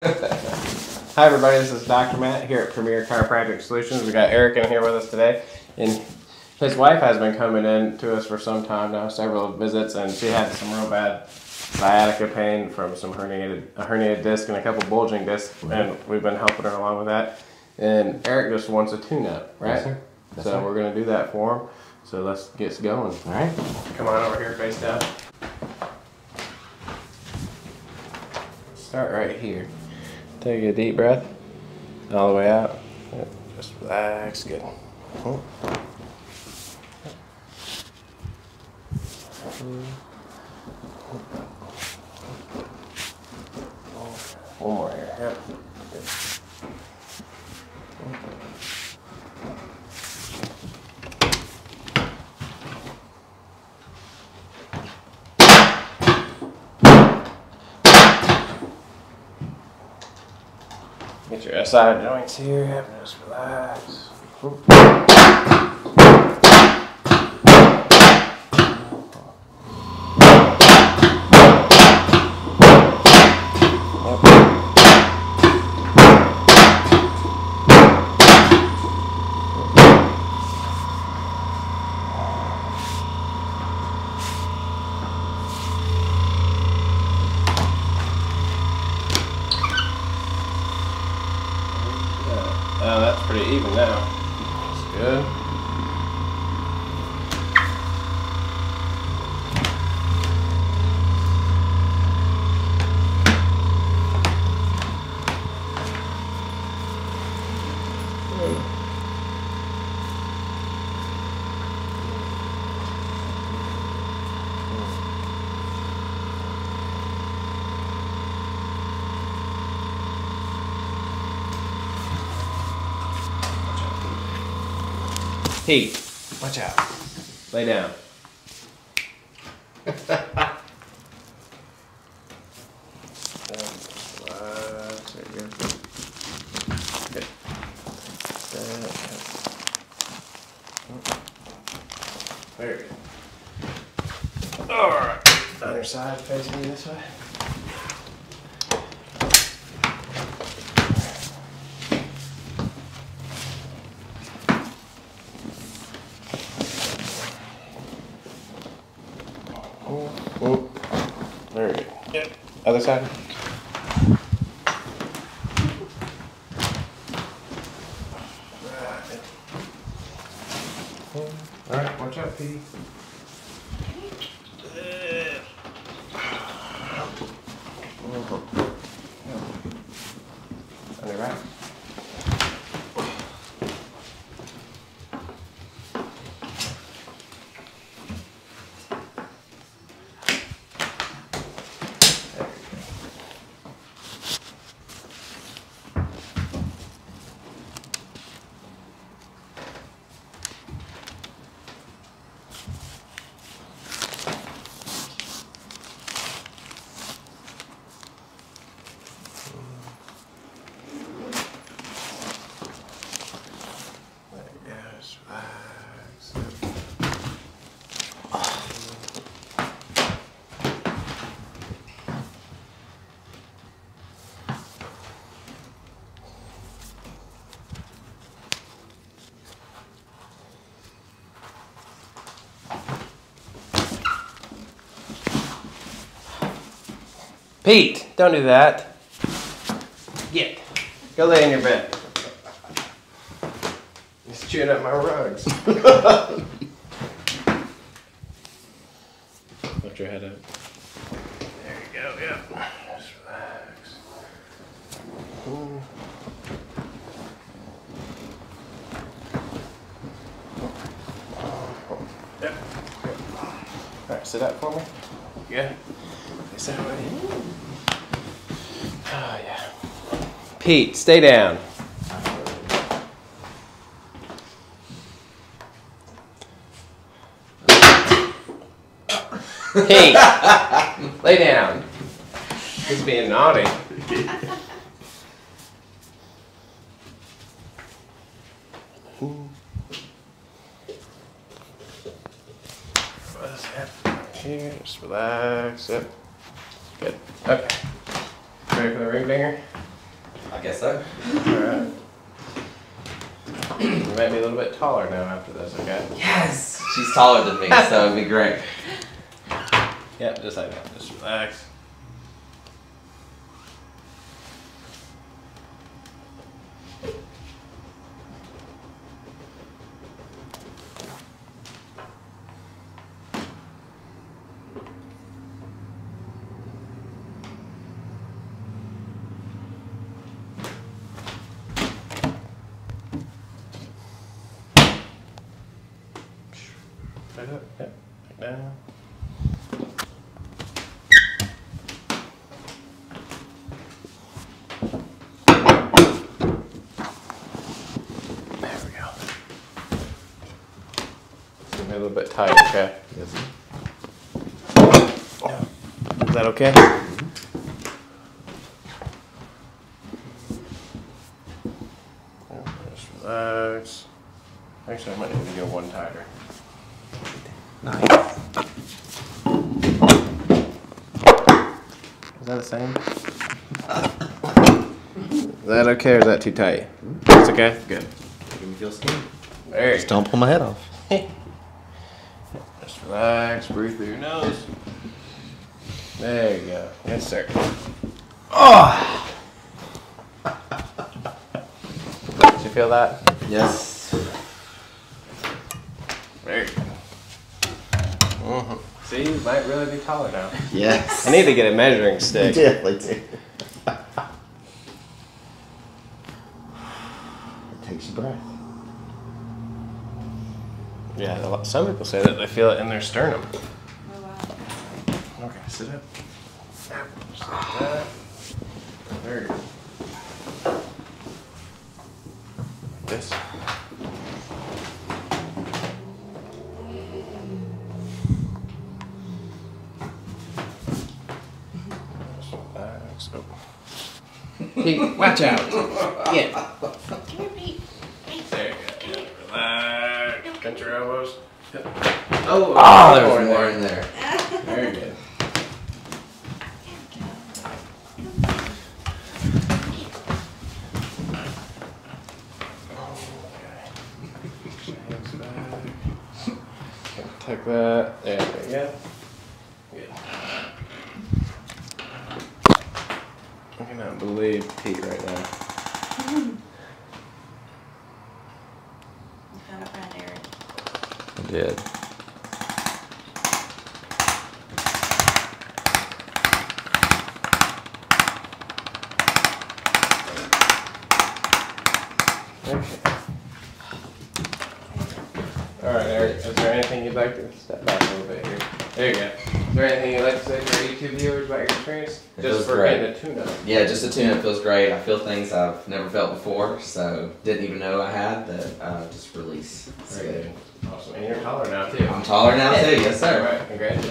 Hi everybody, this is Dr. Matt here at Premier Chiropractic Solutions. We got Eric in here with us today, and his wife has been coming in to us for some time now, several visits, and she had some real bad sciatica pain from some herniated disc and a couple bulging discs, and we've been helping her along with that. And Eric just wants a tune-up, right? Yes, sir. Yes, so sir. We're going to do that for him. So let's get going. All right. Come on over here, face down. Start right here. Take a deep breath all the way out. Just relax. Good. One more here. Yep. Good. Get your SI joints here. Yep. Just relax. Oh, that's pretty even now. That's good. Pete, watch out. Lay down. Relax. There you go. Good. Very good. All right. Other side facing this way. Oh, very good. Yep. Other side. All right, watch out, Petey. On your right. Pete, don't do that. Get. Go lay in your bed. He's chewing up my rugs. Lift your head up. There you go, yeah. Just relax. Ooh. Yep. Alright, sit up for me. Yeah. Sit that way. Oh, yeah. Pete, stay down. Pete, lay down. He's being naughty. Here, just relax. Yep. Good. Okay. Ready for the ring dinger? I guess so. Alright. You might be a little bit taller now after this, okay? Yes! She's taller than me, so it'd be great. Yep, just like that. Just relax. Right up, yep, back down. There we go. It's gonna be a little bit tight, okay? Yes. Is that okay? Just relax. Actually, I might need to go one tighter. Nice. Is that the same? Is that okay or is that too tight? It's okay? Good. Making me feel skinny. There you Just don't pull my head off. Just relax, breathe through your nose. There you go. Yes, sir. Oh! Did you feel that? Yes. There you go. See, you might really be taller now. Yes. I need to get a measuring stick. You definitely do. It takes your breath. Yeah, some people say that they feel it in their sternum. Oh, wow. Okay, sit up. Just like that. There you go. Like this. Just relax. Oh. Pete, watch out. Yeah. Come here, Pete. There you go. Relax. Cut your elbows. Oh, there's more in there. Very good. Take that. There we go. Good. I cannot believe Pete right now. You found a friend, Eric. I did. Okay. All right, Eric. Is there anything you'd like to step back a little bit here? There you go. Is there anything you'd like to say to our YouTube viewers about your experience? It Just feels for great. getting a tune-up. Yeah, just a tune-up feels great. I feel things I've never felt before, so didn't even know I had that. Just release. It's Very good. good. Awesome. And you're taller now too. I'm taller now too. Yes, sir. All right. Congratulations.